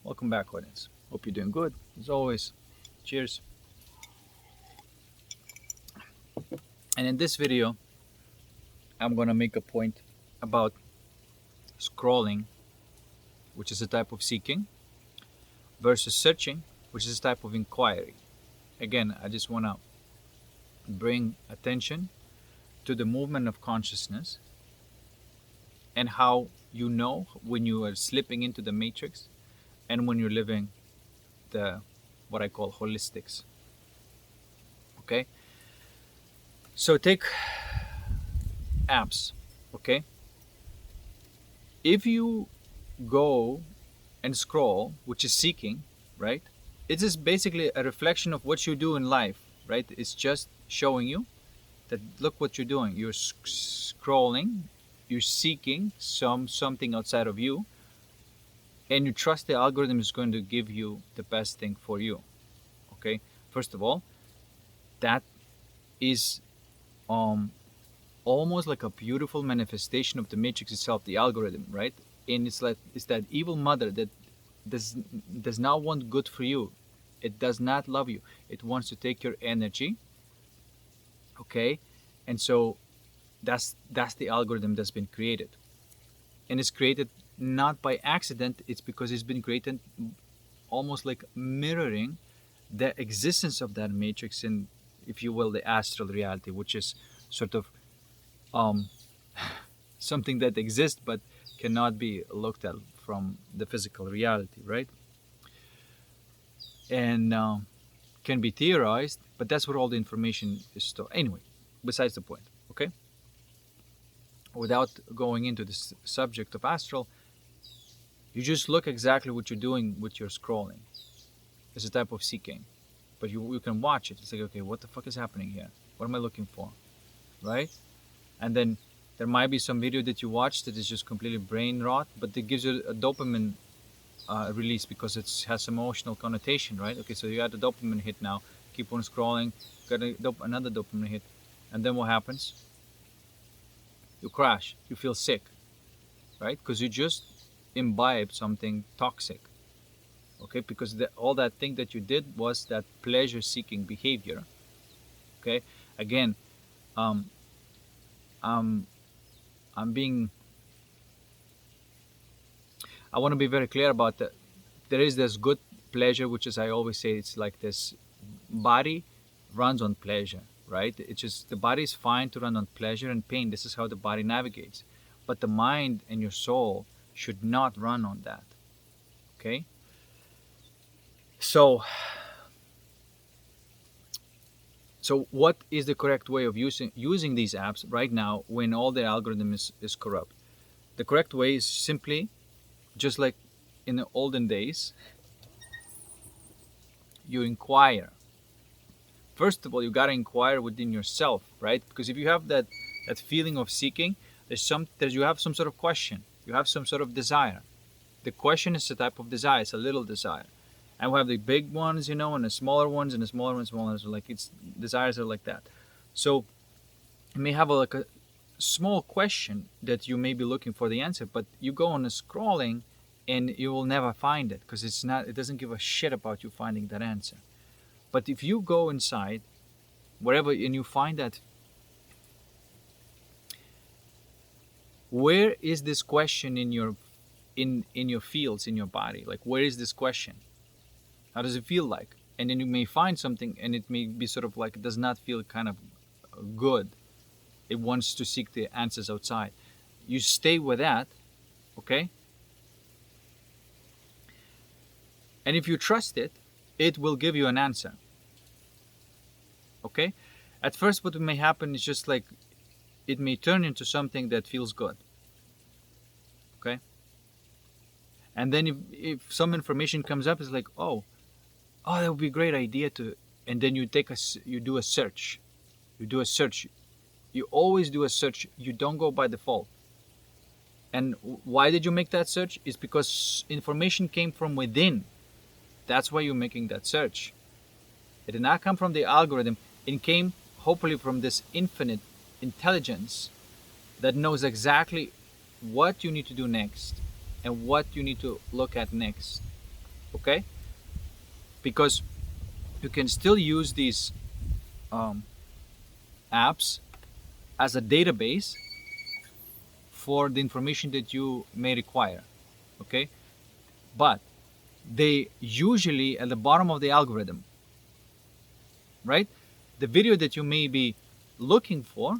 Welcome back, audience. Hope you're doing good. As always, cheers. And in this video, I'm going to make a point about scrolling, which is a type of seeking, versus searching, which is a type of inquiry. Again, I just want to bring attention to the movement of consciousness and how you know when you are slipping into the matrix and when you're living the what I call holistics. Okay? So take apps, okay? If you go and scroll, which is seeking, right? It is basically a reflection of what you do in life, right? It's just showing you that look what you're doing. You're scrolling, you're seeking something outside of you, and you trust the algorithm is going to give you the best thing for you. Okay? First of all, that is almost like a beautiful manifestation of the matrix itself, the algorithm, right? And it's that evil mother that does not want good for you. It does not love you. It wants to take your energy. Okay, and so that's the algorithm that's been created, and it's created not by accident. It's because it's been created almost like mirroring the existence of that matrix in, if you will, the astral reality, which is sort of um, something that exists but cannot be looked at from the physical reality, right? And can be theorized, but that's where all the information is stored. Anyway, besides the point, okay? Without going into this subject of astral, you just look exactly what you're doing with your scrolling. It's a type of seeking, but you can watch it. It's like, okay, what the fuck is happening here? What am I looking for, right? And then there might be some video that you watch that is just completely brain rot, but it gives you a dopamine release because it has emotional connotation, right? Okay, so you got a dopamine hit now. Keep on scrolling, got another dopamine hit, and then what happens? You crash. You feel sick, right? Because you just imbibed something toxic. Okay, because all that thing that you did was that pleasure-seeking behavior. Okay, again, um, I'm being. I want to be very clear about that. There is this good pleasure, which is I always say it's like this body runs on pleasure, right? It's just the body is fine to run on pleasure and pain. This is how the body navigates, but the mind and your soul should not run on that. Okay, so what is the correct way of using these apps right now when all the algorithm is corrupt? The correct way is simply just like in the olden days, you inquire. First of all, you gotta inquire within yourself, right? Because if you have that feeling of seeking, you have some sort of question, you have some sort of desire. The question is a type of desire, it's a little desire, and we have the big ones, and the smaller ones, and the smaller ones, smaller ones. Like it's desires are like that. So you may have like a small question that you may be looking for the answer, but you go on a scrolling, and you will never find it because it doesn't give a shit about you finding that answer. But if you go inside wherever and you find that, where is this question in your fields in your body? Like, where is this question? How does it feel like? And then you may find something, and it may be sort of like it does not feel kind of good. It wants to seek the answers outside. You stay with that, okay? And if you trust it, it will give you an answer. Okay? At first, what may happen is just like it may turn into something that feels good. Okay? And then if some information comes up, it's like, oh, that would be a great idea to. And then you do a search. You do a search. You always do a search. You don't go by default. And why did you make that search? It's because information came from within. That's why you're making that search. It did not come from the algorithm. It came hopefully from this infinite intelligence that knows exactly what you need to do next and what you need to look at next. okay? Because you can still use these um, apps as a database for the information that you may require, okay? But they usually at the bottom of the algorithm, right? The video that you may be looking for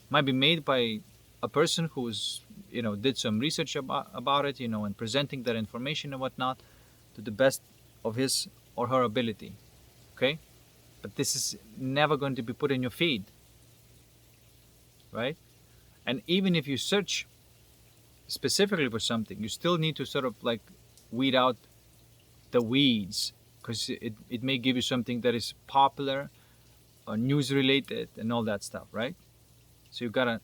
might be made by a person who's, did some research about it, and presenting that information and whatnot to the best of his or her ability, okay? But this is never going to be put in your feed, right? And even if you search specifically for something, you still need to sort of like weed out the weeds, because it may give you something that is popular or news related and all that stuff, right? So you gotta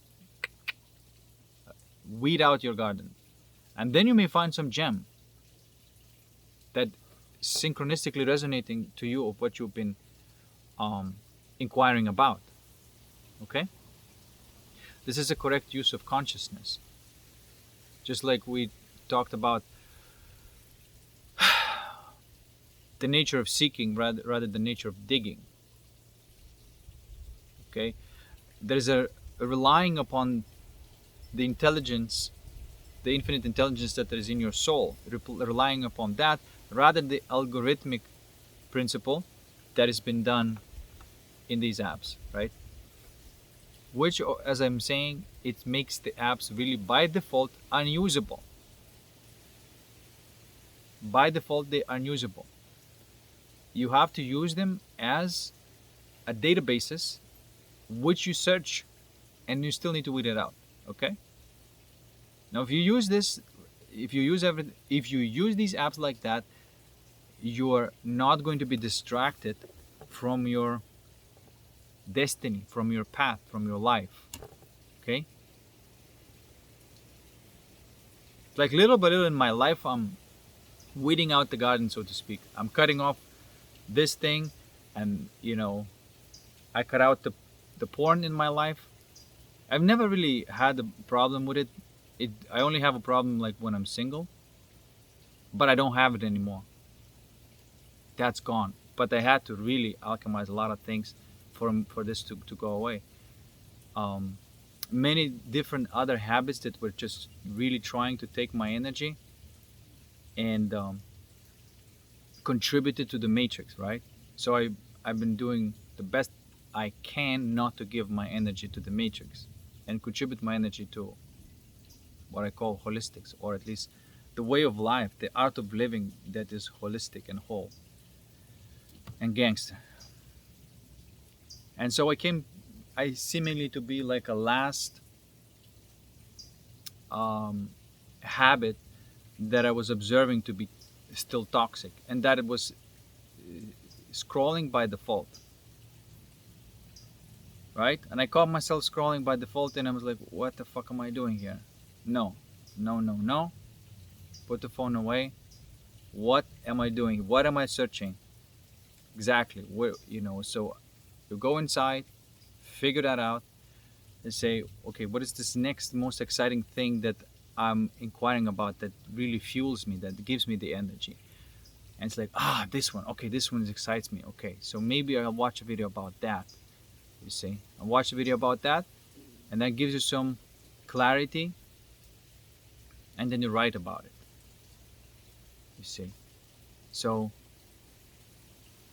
weed out your garden, and then you may find some gem that synchronistically resonating to you of what you've been inquiring about, okay? This is a correct use of consciousness, just like we talked about the nature of seeking rather the nature of digging, okay? There's a relying upon the intelligence, the infinite intelligence that is in your soul, relying upon that rather than the algorithmic principle that has been done in these apps, right? Which, as I'm saying, it makes the apps really by default unusable. By default, they are unusable. You have to use them as a databases which you search, and you still need to weed it out, okay? Now, if you use this, if you use these apps like that, you are not going to be distracted from your destiny, from your path, from your life, okay? Like little by little in my life, I'm weeding out the garden, so to speak. I'm cutting off this thing, and I cut out the porn in my life. I've never really had a problem with it. I only have a problem like when I'm single, but I don't have it anymore. That's gone. But I had to really alchemize a lot of things for this to go away. Many different other habits that were just really trying to take my energy and contributed to the matrix, right? So I've been doing the best I can not to give my energy to the matrix and contribute my energy to what I call holistics, or at least the way of life, the art of living that is holistic and whole and gangster. And so I seemingly to be like a last habit that I was observing to be still toxic, and that it was scrolling by default, right? And I caught myself scrolling by default, and I was like, what the fuck am I doing here? No, no, no, no. Put the phone away. What am I doing? What am I searching? Exactly. Where, so you go inside, figure that out, and say, okay, what is this next most exciting thing that I'm inquiring about that really fuels me, that gives me the energy? And it's like, this one. Okay, this one excites me. Okay, so maybe I'll watch a video about that. You see, I'll watch a video about that, and that gives you some clarity, and then you write about it. You see, so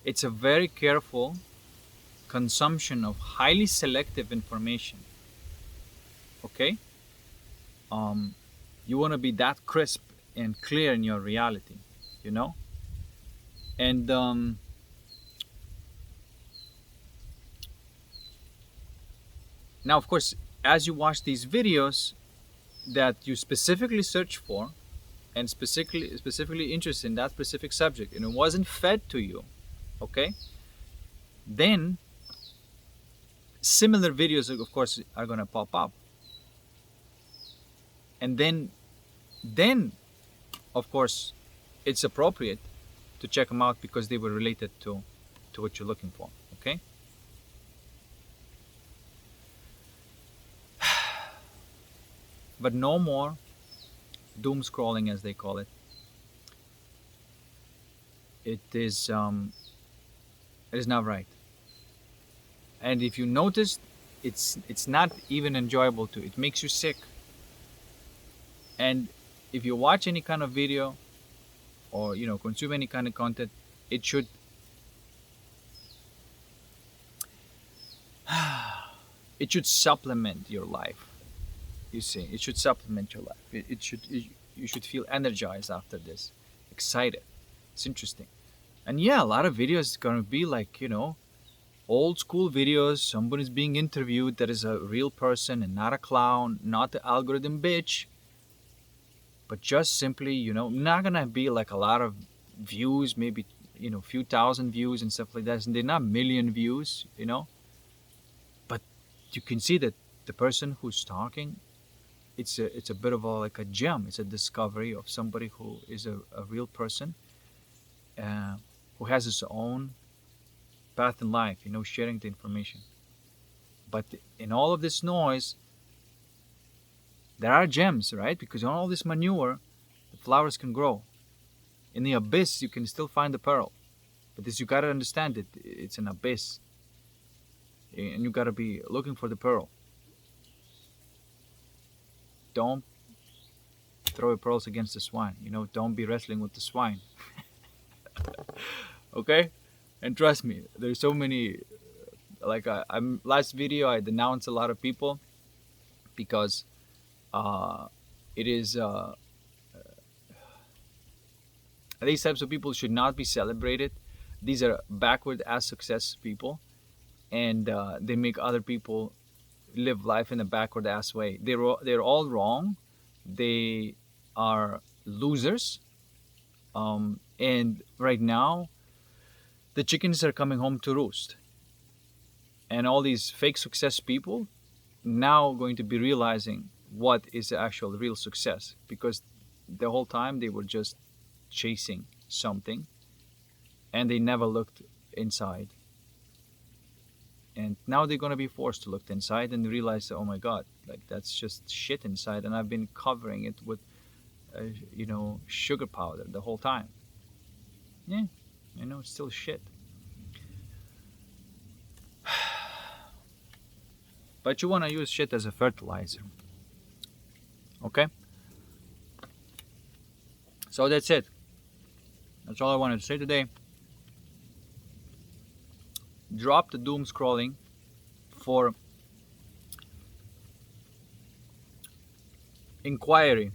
it's a very careful consumption of highly selective information. Okay, you want to be that crisp and clear in your reality, and now, of course, as you watch these videos that you specifically search for and specifically interested in that specific subject, and it wasn't fed to you, okay, then similar videos, of course, are going to pop up, and then of course it's appropriate to check them out because they were related to what you're looking for, okay? But no more doom scrolling, as they call it. it is not right. And if you notice, it's not even enjoyable to. It makes you sick. And if you watch any kind of video or consume any kind of content, it should it should supplement your life. You see, it should supplement your life. You should feel energized after this, excited. It's interesting. And yeah, a lot of videos gonna be like old school videos. Somebody's being interviewed that is a real person and not a clown, not the algorithm bitch. But just simply, not gonna be like a lot of views, maybe few thousand views and stuff like that. And they're not million views, but you can see that the person who's talking, it's a bit of like a gem. It's a discovery of somebody who is a real person, who has his own path in life, sharing the information. But in all of this noise, there are gems, right? Because in all this manure, the flowers can grow. In the abyss, you can still find the pearl. But this, you gotta understand it. It's an abyss. And you gotta be looking for the pearl. Don't throw your pearls against the swine. Don't be wrestling with the swine. Okay? And trust me, there's so many. Like last video, I denounced a lot of people because it is these types of people should not be celebrated. These are backward ass success people, and they make other people live life in a backward ass way. They're all wrong. They are losers. And right now, the chickens are coming home to roost. And all these fake success people now going to be realizing what is the actual real success, because the whole time they were just chasing something and they never looked inside. And now they're going to be forced to look inside and realize, oh my god, like that's just shit inside, and I've been covering it with sugar powder the whole time. Yeah, it's still shit. But you want to use shit as a fertilizer. Okay? So that's it. That's all I wanted to say today. Drop the doom scrolling for inquiry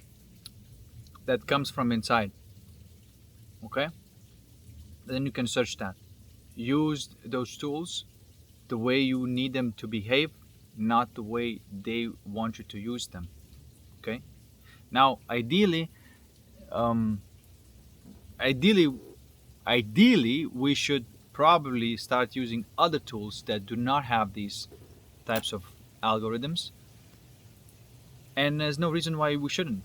that comes from inside. Okay? Then you can search that. Use those tools the way you need them to behave, not the way they want you to use them. Okay? Now, ideally, we should probably start using other tools that do not have these types of algorithms. And there's no reason why we shouldn't.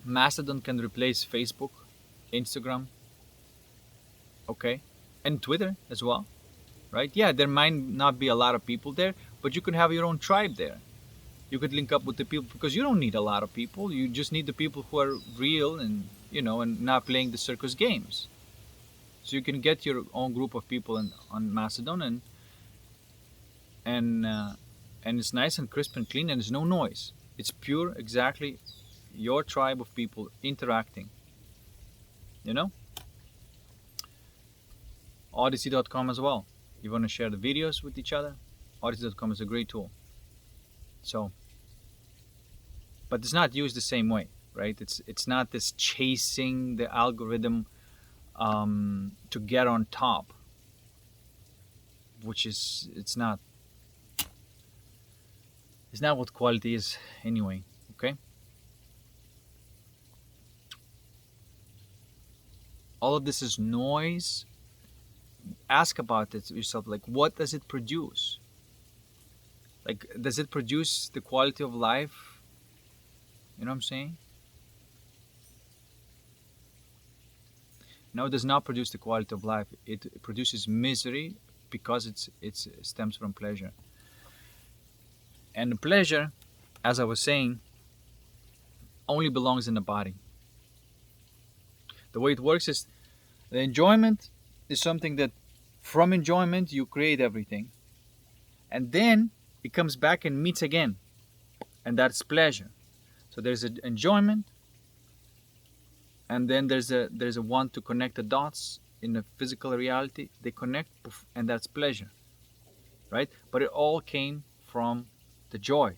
Mastodon can replace Facebook, Instagram, okay, and Twitter as well, right? Yeah, there might not be a lot of people there, but you could have your own tribe there. You could link up with the people, because you don't need a lot of people. You just need the people who are real and and not playing the circus games. So you can get your own group of people on Mastodon, and it's nice and crisp and clean, and there's no noise. It's pure, exactly your tribe of people interacting. Odyssey.com as well. You want to share the videos with each other? Odyssey.com is a great tool. So, but it's not used the same way, right? It's not this chasing the algorithm to get on top, which is it's not what quality is anyway. Okay. All of this is noise. Ask about it yourself. Like, what does it produce? Like, does it produce the quality of life? You know what I'm saying? No, it does not produce the quality of life. It produces misery because it stems from pleasure. And the pleasure, as I was saying, only belongs in the body. The way it works is, The enjoyment is something that from enjoyment you create everything, and then it comes back and meets again, and that's pleasure. So there's an enjoyment, and then there's a want to connect the dots in the physical reality. They connect, and that's pleasure, right? But it all came from the joy.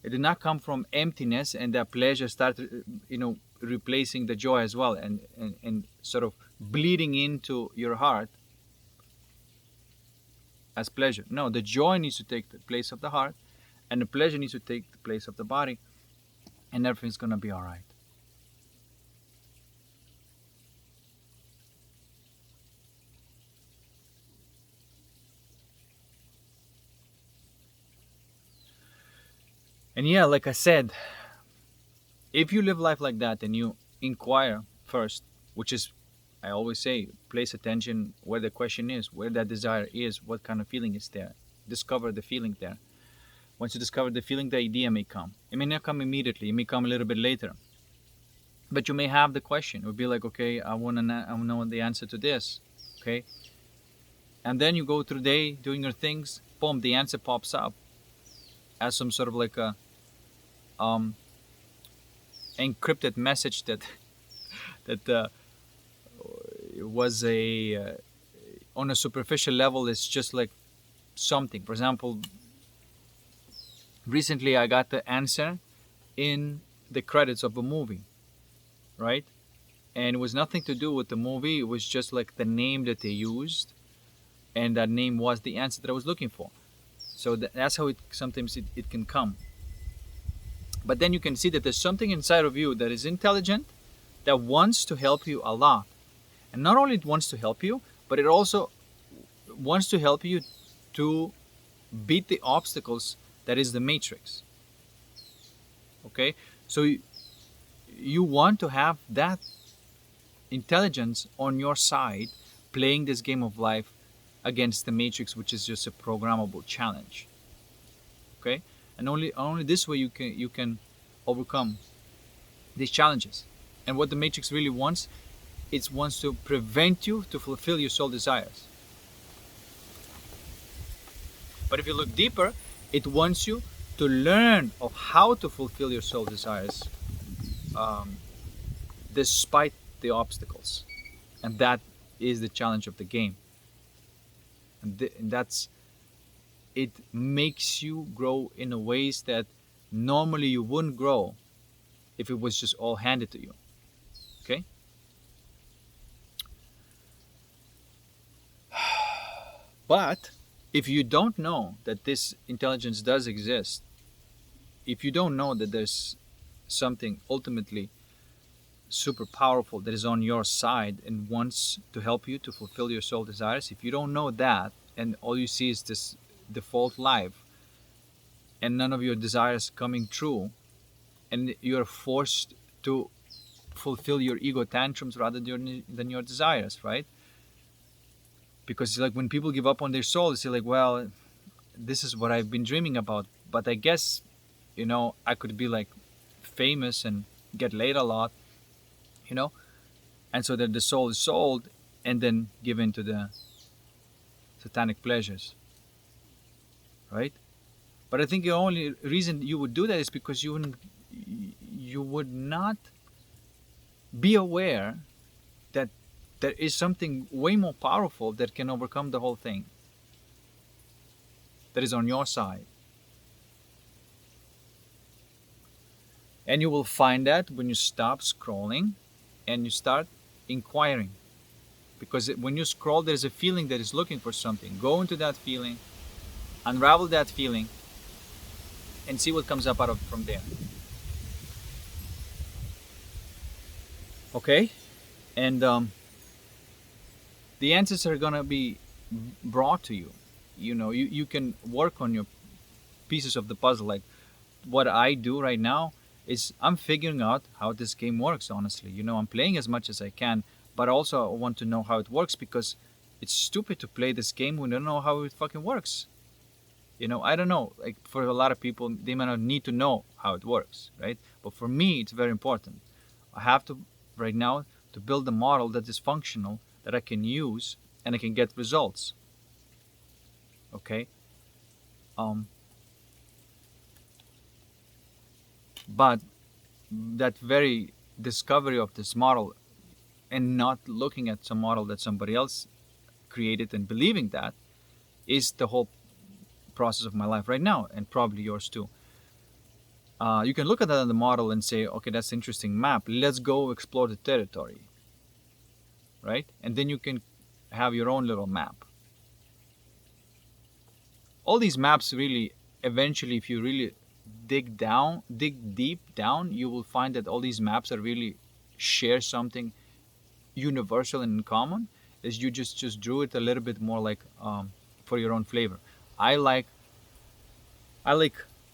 It did not come from emptiness, and that pleasure started, replacing the joy as well, and sort of bleeding into your heart as pleasure. No, the joy needs to take the place of the heart, and the pleasure needs to take the place of the body, and everything's gonna be all right. And yeah, like I said, if you live life like that and you inquire first, which is, I always say, place attention where the question is, where that desire is, what kind of feeling is there. Discover the feeling there. Once you discover the feeling, the idea may come. It may not come immediately. It may come a little bit later. But you may have the question. It would be like, okay, I want to know the answer to this. Okay? And then you go through the day doing your things. Boom, the answer pops up as some sort of like a encrypted message that was on a superficial level. It's just like something. For example, recently I got the answer in the credits of a movie, right? And it was nothing to do with the movie. It was just like the name that they used, and that name was the answer that I was looking for. So that's how sometimes it can come. But then you can see that there's something inside of you that is intelligent, that wants to help you a lot. And not only it wants to help you, but it also wants to help you to beat the obstacles that is the matrix. Okay? So you want to have that intelligence on your side, playing this game of life against the matrix, which is just a programmable challenge. Okay? And only this way you can overcome these challenges. And what the matrix really wants, it wants to prevent you to fulfill your soul desires. But if you look deeper, it wants you to learn of how to fulfill your soul desires, despite the obstacles. And that is the challenge of the game. And that's it. Makes you grow in a ways that normally you wouldn't grow if it was just all handed to you. Okay? But if you don't know that this intelligence does exist, if you don't know that there's something ultimately super powerful that is on your side and wants to help you to fulfill your soul desires, if you don't know that, and all you see is this default life and none of your desires coming true, and you're forced to fulfill your ego tantrums rather than your desires, right? Because it's like when people give up on their soul, they say like, well, this is what I've been dreaming about, but I guess, I could be like famous and get laid a lot, and so that the soul is sold and then given to the satanic pleasures, right? But I think the only reason you would do that is because you would not be aware that there is something way more powerful that can overcome the whole thing, that is on your side. And you will find that when you stop scrolling and you start inquiring. Because when you scroll, there's a feeling that is looking for something. Go into that feeling, unravel that feeling, and see what comes up from there. Okay? And the answers are going to be brought to you. You can work on your pieces of the puzzle. Like what I do right now is I'm figuring out how this game works, honestly. I'm playing as much as I can, but also I want to know how it works, because it's stupid to play this game when you don't know how it fucking works. I don't know. Like for a lot of people, they might not need to know how it works, right? But for me, it's very important. I have to right now to build a model that is functional, that I can use and I can get results. Okay. But that very discovery of this model and not looking at some model that somebody else created and believing that is the whole process of my life right now, and probably yours too. You can look at that on the model and say, okay, that's an interesting map. Let's go explore the territory, right? And then you can have your own little map. All these maps really, eventually, if you really dig deep down, you will find that all these maps are really share something universal and in common. Is you just drew it a little bit more like for your own flavor. I like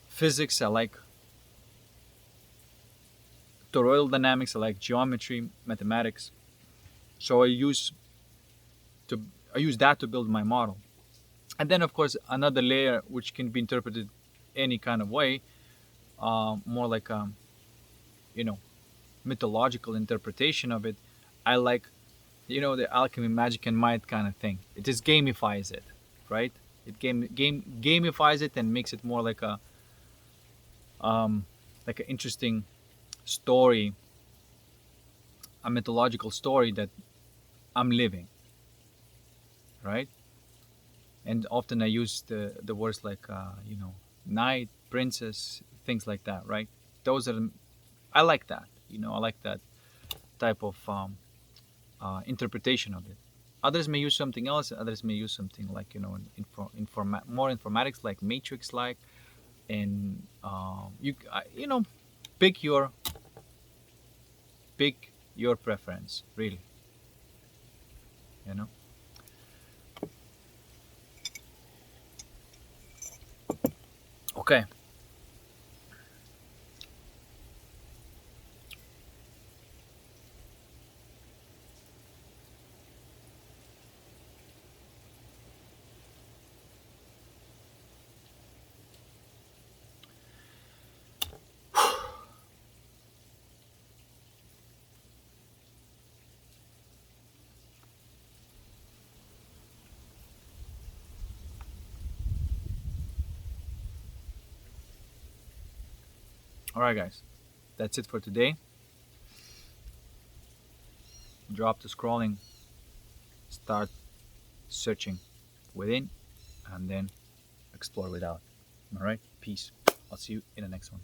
physics. I like toroidal dynamics. I like geometry, mathematics. So I use that to build my model. And then of course another layer which can be interpreted any kind of way, more like you know mythological interpretation of it. I like the alchemy, magic, and might kind of thing. It just gamifies it, right? It gamifies it and makes it more like an interesting story, a mythological story that I'm living, right? And often I use the words like knight, princess, things like that, right? Those are I like that. I like that type of interpretation of it. Others may use something else. Others may use something like more informatics, like matrix, like, and pick your preference, really. You know. Okay. All right, guys. That's it for today. Drop the scrolling. Start searching within, and then explore without. All right. Peace. I'll see you in the next one.